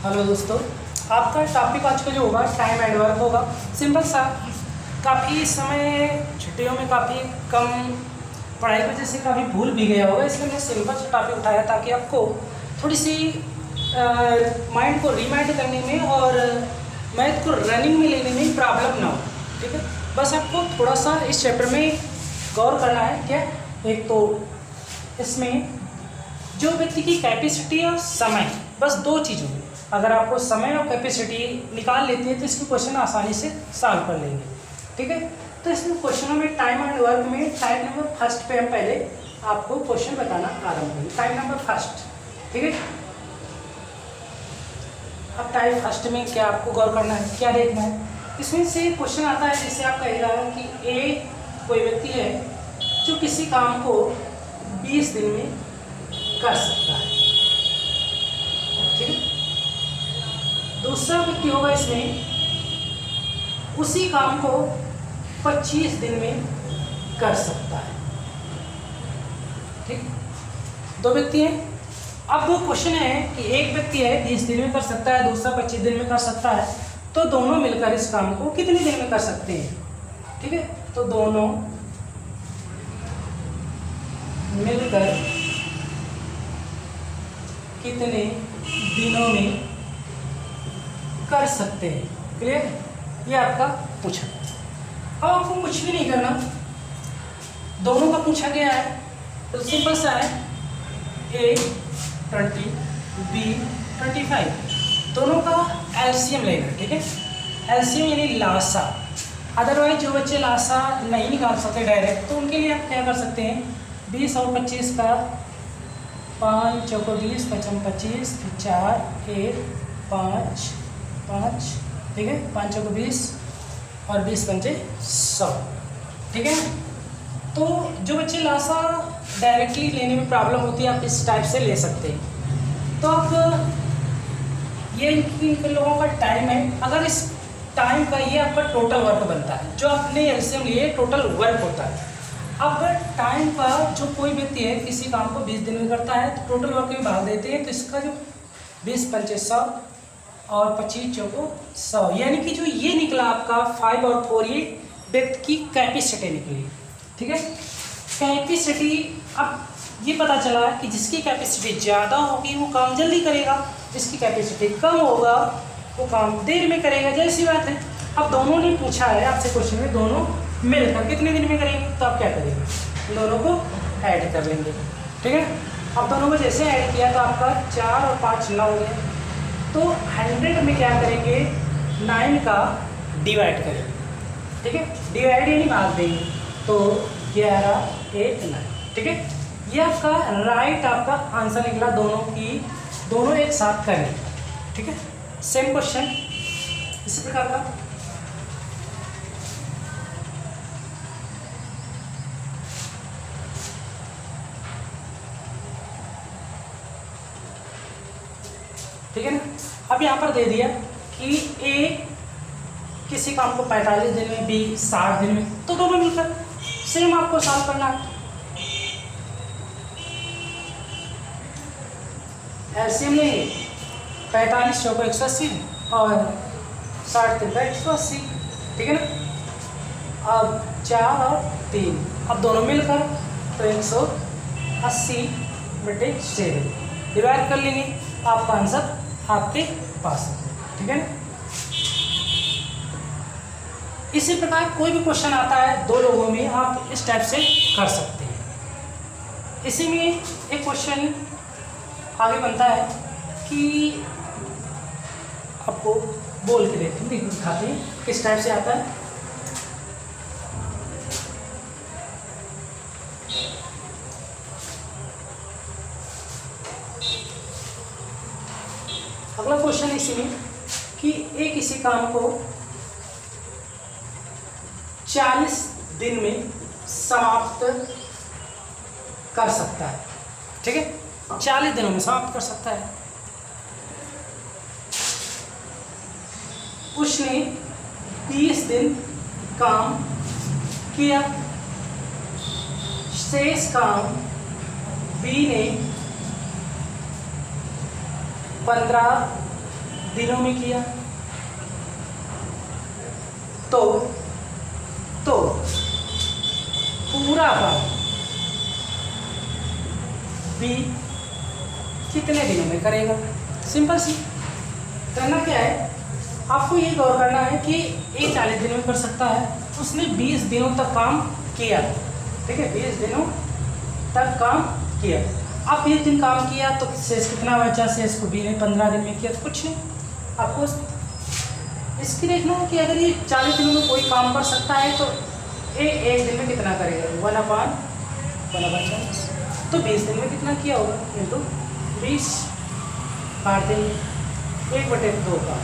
Hello दोस्तों, आपका topic आज का जो होगा टाइम एंड वर्क होगा। सिंपल सा, काफ़ी समय छुट्टियों में काफ़ी कम पढ़ाई की वजह से काफ़ी भूल भी गया होगा, इसलिए मैंने सिंपल सा टॉपिक उठाया ताकि आपको थोड़ी सी माइंड को रिमाइंड करने में और मैथ को रनिंग में लेने में प्रॉब्लम ना हो। ठीक है, बस आपको थोड़ा सा इस चैप्टर में गौर करना है। क्या? एक तो इसमें जो व्यक्ति की कैपेसिटी और समय, बस दो चीज़ों में अगर आपको समय और कैपेसिटी निकाल लेते हैं तो इसके क्वेश्चन आसानी से सॉल्व कर लेंगे। ठीक है, तो इसमें क्वेश्चनों में टाइम एंड वर्क में टाइम नंबर फर्स्ट पे हम पहले आपको क्वेश्चन बताना आरंभ करेंगे। टाइम नंबर फर्स्ट, ठीक है। अब टाइम फर्स्ट में क्या आपको गौर करना है, क्या देखना है, इसमें से क्वेश्चन आता है जैसे आप कह रहा है कि ए कोई व्यक्ति है जो किसी काम को 20 दिन में कर सकता है। ठीक है, दूसरा व्यक्ति होगा इसमें उसी काम को 25 दिन में कर सकता है। ठीक, दो व्यक्ति हैं। अब दो क्वेश्चन है कि एक व्यक्ति है 20 दिन में कर सकता है, दूसरा 25 दिन में कर सकता है, तो दोनों मिलकर इस काम को कितने दिन में कर सकते हैं। ठीक है, तो दोनों मिलकर कितने दिनों में कर सकते हैं। क्लियर? ये आपका पूछा। अब आपको कुछ भी नहीं करना, दोनों का पूछा गया है तो सिंपल सा है, A 20 B 25, दोनों का एलसीएम लेना। ठीक है, एलसीएम यानी लासा। अदरवाइज जो बच्चे लासा नहीं निकाल सकते डायरेक्ट, तो उनके लिए आप क्या कर सकते हैं, 20 और 25 का 5 चौको 20 पचम 25 फिर 4 1 5 5। ठीक है, 5 चौको 20 और 20 पंचे 100। ठीक है, तो जो बच्चे लासा डायरेक्टली लेने में प्रॉब्लम होती है आप इस टाइप से ले सकते हैं। तो अब ये इन लोगों का टाइम है, अगर इस टाइम का ये आपका टोटल वर्क बनता है, जो आपने एलसीएम लिए टोटल वर्क होता है। अब टाइम का जो कोई व्यक्ति है किसी काम को 20 दिन में करता है तो टोटल वर्क में भाग देते हैं, तो इसका जो 20 पंचे 100 और 25 चौको 100, यानी कि जो ये निकला आपका 5 और 4, ये व्यक्ति की कैपेसिटी निकली। ठीक है, कैपेसिटी। अब ये पता चला कि जिसकी कैपेसिटी ज़्यादा होगी वो काम जल्दी करेगा, जिसकी कैपेसिटी कम होगा वो काम देर में करेगा। जैसी बात है। अब दोनों ने पूछा है आपसे क्वेश्चन में, दोनों मिलकर कितने दिन में करेंगे, तो आप क्या करेंगे, दोनों को ऐड कर लेंगे। ठीक है, अब दोनों को जैसे ऐड किया तो आपका 4 और 5 9 हो गए, तो 100 में क्या करेंगे, 9 का डिवाइड करेंगे। ठीक है, डिवाइड यानी भाग देंगे, तो 11 1 9। ठीक है, ये आपका राइट आपका आंसर निकला, दोनों एक साथ करें। ठीक है, सेम क्वेश्चन इसी प्रकार का। ठीक है ना, अब यहाँ पर दे दिया कि A किसी काम को 45 दिन में, B 60 दिन में, तो दोनों मिलकर सेम आपको सॉल्व करना है। एलसीएम लेंगे, 45 चौको 180 और 60 3 180। ठीक है ना, अब 4 और 3, अब दोनों मिलकर तो 180 बटे 7 डिवाइड कर लेंगे, आपका आंसर आपके पास है। ठीक है ना, इसी प्रकार कोई भी क्वेश्चन आता है दो लोगों में, आप इस टाइप से कर सकते हैं। इसी में एक क्वेश्चन आगे बनता है कि आपको बोल के दिखाते हैं किस टाइप से आता है। अगला क्वेश्चन इसी में कि एक किसी काम को 40 दिन में समाप्त कर सकता है। ठीक है, 40 दिनों में समाप्त कर सकता है। उसने 30 दिन काम किया, शेष काम बी ने 15 दिनों में किया तो पूरा काम बी कितने दिनों में करेगा। सिंपल सी करना क्या है, आपको ये गौर करना है कि ए 40 दिनों में कर सकता है, उसने 20 दिनों तक काम किया, ठीक है, 20 दिनों तक काम किया। अब 20 दिन काम किया तो शेष कितना बचा, शेष को बी ने 15 दिन में किया तो कुछ नहीं। आपको इसकी देखना है कि अगर ये 40 दिनों में कोई काम कर सकता है तो ए एक दिन में कितना करेगा, 1/40। तो 20 दिन में कितना किया होगा इंटू 20 काट देंगे 1/2 का,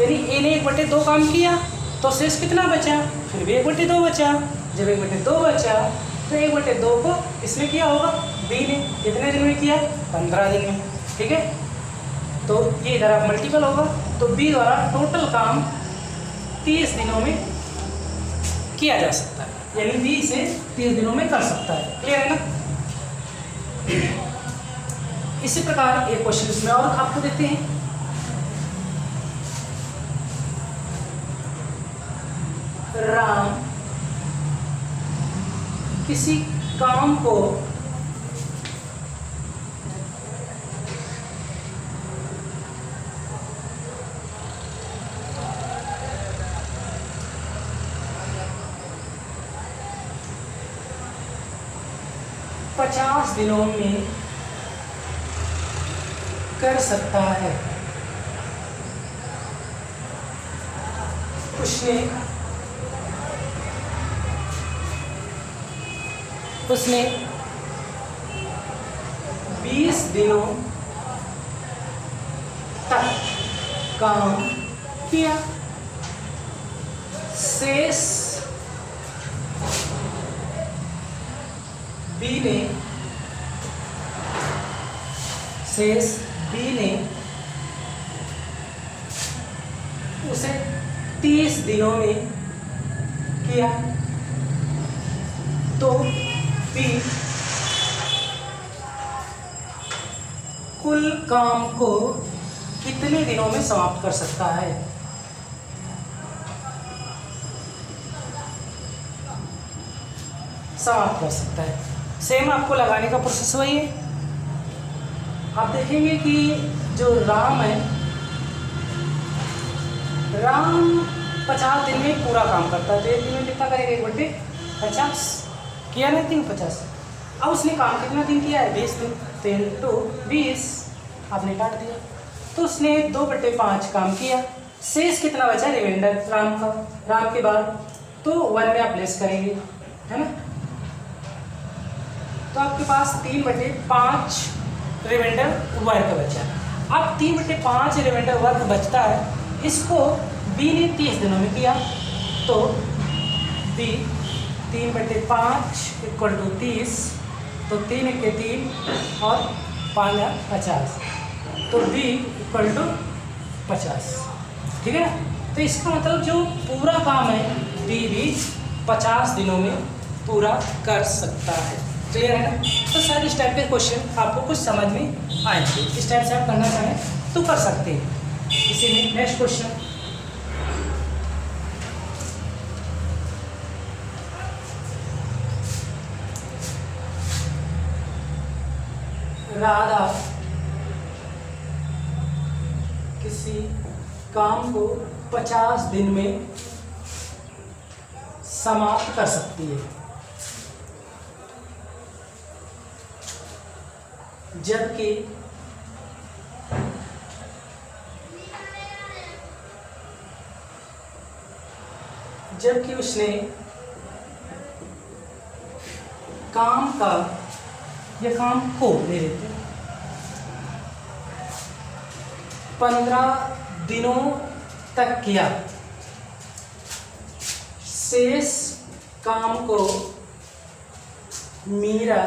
यानी ए ने 1/2 काम किया तो शेष कितना बचा, फिर भी 1/2 बचा। जब 1/2 बचा तो 1/2 को इसने किया होगा बी ने, कितने दिन में किया, 15 दिन में, ठीक है। तो ये इधर आप मल्टीपल होगा तो बी द्वारा टोटल काम 30 दिनों में किया जा सकता है, यानी बी इसे 30 दिनों में कर सकता है। क्लियर है ना। इसी प्रकार एक क्वेश्चन इसमें और आपको देते हैं। राम किसी काम को पचास दिनों में कर सकता है। उसने 20 दिनों तक काम किया, शेष बी ने उसे 30 दिनों में किया तो बी कुल काम को कितने दिनों में समाप्त कर सकता है। समाप्त कर सकता है। सेम आपको लगाने का प्रोसेस वही है। आप देखेंगे कि जो राम है, राम 50 दिन में पूरा काम करता है तो एक दिन में कितना करेगा, 1/50 किया ना, 3/50। अब उसने काम कितना दिन किया है, 20 दिन, तो इंटू 20 आपने काट दिया तो उसने 2/5 काम किया। शेष कितना बचा, रिमाइंडर राम का, राम के बाद तो 1 में आप लेस करेंगे, है ना। तो आपके पास 3/5 रिमाइंडर वर्क बचा। अब 3/5 रिमाइंडर वर्क बचता है, इसको बी ने 30 दिनों में किया तो बी 3/5 = 30, तो 3 के 3 और 5 50, तो बी = 50, ठीक है ना। तो इसका मतलब जो पूरा काम है बी भी 50 दिनों में पूरा कर सकता है। क्लियर है ना। तो शायद इस टाइप के क्वेश्चन आपको कुछ समझ में आएंगे, इस टाइप से आप करना चाहें तो कर सकते हैं। इसी में नेक्स्ट क्वेश्चन, राधा किसी काम को 50 दिन में समाप्त कर सकती है, जबकि उसने काम का, या काम को ले लेते हैं, 15 दिनों तक किया, शेष काम को मीरा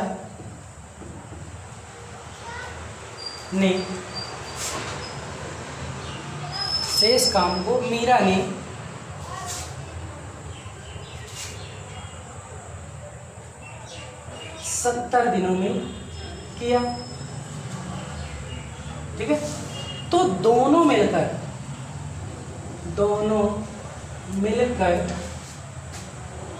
ने 70 दिनों में किया, ठीक है। तो तो दोनों मिलकर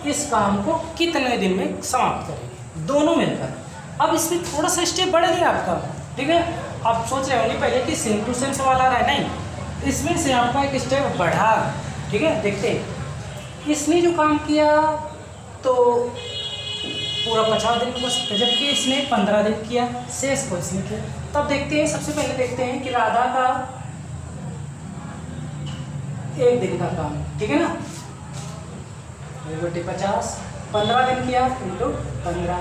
इस काम को कितने दिन में समाप्त करेंगे, दोनों मिलकर। अब इसमें थोड़ा सा स्टेप बढ़ गया आपका, ठीक है। आप सोच रहे होंगे पहले कि सेम टू सेम सवाल आ रहा है, नहीं, इसमें से आपका एक स्टेप बढ़ा, ठीक है। देखते हैं, इसने जो काम किया तो पूरा 50 दिन में कर सकते, जबकि इसने 15 दिन किया, शेष को इसने किया। तब देखते हैं, सबसे पहले देखते हैं कि राधा का 1 दिन का काम, ठीक है ना, 1/50, 15 दिन किया इंटू 15,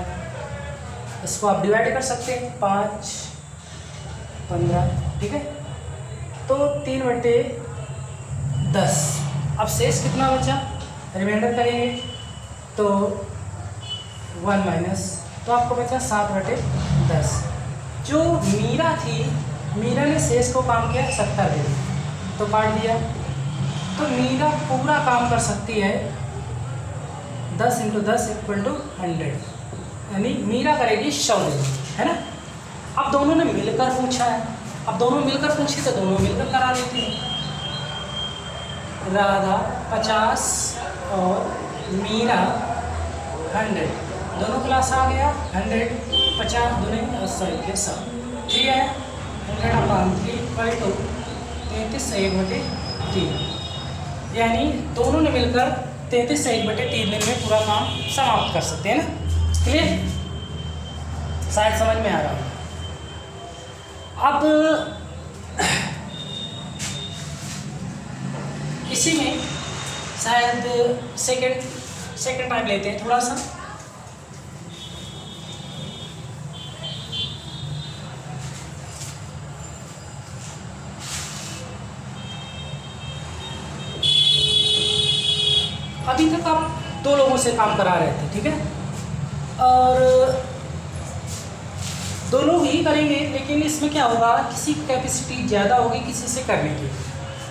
इसको आप डिवाइड कर सकते हैं, 5, 15, ठीक है। तो 3/10। अब शेष कितना बचा, रिमाइंडर करेंगे तो 1 माइनस, तो आपको बचा 7/10। जो मीरा थी, मीरा ने शेष को काम किया 70 दिन, तो काट दिया। तो मीरा पूरा काम कर सकती है 10 × 10 = 100, यानी मीरा करेगी 100 दिन, है ना। अब दोनों ने मिलकर पूछा है, अब दोनों मिलकर पूछे तो दोनों मिलकर करा देते हैं। राधा 50 और मीरा 100, दोनों क्लास आ गया 100, 50 दूनी 100, ठीक है। 100/3 33 1/3, यानी दोनों ने मिलकर 33 1/3 दिन में पूरा काम समाप्त कर सकते हैं ना। क्लियर, शायद समझ में आ रहा है। अब इसी में शायद सेकंड टाइम लेते हैं थोड़ा सा। अभी तक आप 2 लोगों से काम करा रहे थे, ठीक है, और 2 लोग ही करेंगे, लेकिन इसमें क्या होगा, किसी की कैपेसिटी ज़्यादा होगी किसी से करने की,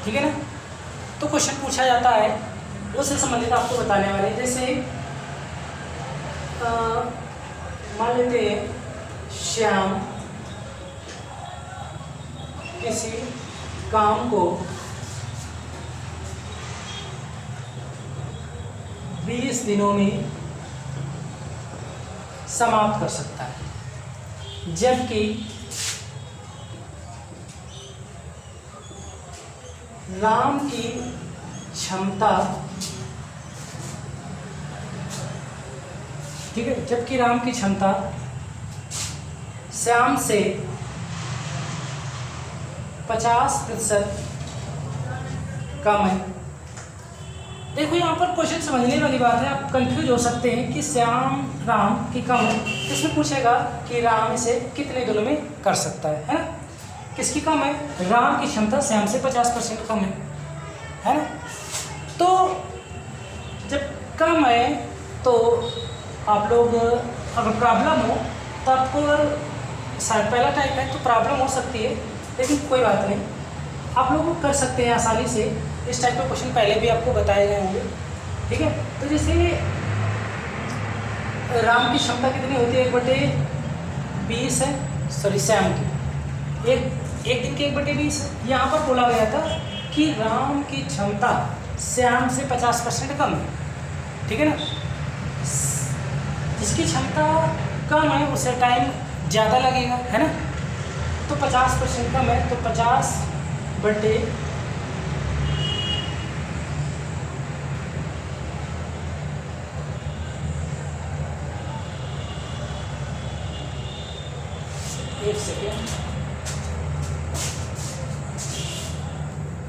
ठीक है ना। तो क्वेश्चन पूछा जाता है, उससे संबंधित आपको बताने वाले, जैसे मान लेते हैं श्याम किसी काम को 20 दिनों में समाप्त कर सकता है, जबकि राम की क्षमता, ठीक है, जबकि राम की क्षमता श्याम से 50% कम है। देखो यहाँ पर क्वेश्चन समझने वाली बात है, आप कंफ्यूज हो सकते हैं कि श्याम राम की कम है, इसमें पूछेगा कि राम इसे कितने दिनों में कर सकता है ना। किसकी कम है, राम की क्षमता श्याम से 50% कम है ना। तो जब कम है तो आप लोग अगर प्रॉब्लम हो तो आपको, शायद पहला टाइप है तो प्रॉब्लम हो सकती है, लेकिन कोई बात नहीं, आप लोग कर सकते हैं आसानी से। इस टाइप के क्वेश्चन पहले भी आपको बताए गए होंगे, ठीक है। तो जैसे राम की क्षमता कितनी होती है, 1/20 है, सॉरी श्याम की एक दिन की 1/20 है। यहाँ पर बोला गया था कि राम की क्षमता श्याम से 50% कम है, ठीक है ना। जिसकी क्षमता कम है उसे टाइम ज़्यादा लगेगा, है ना। तो 50% कम है, तो 50/, एक सेकेंड,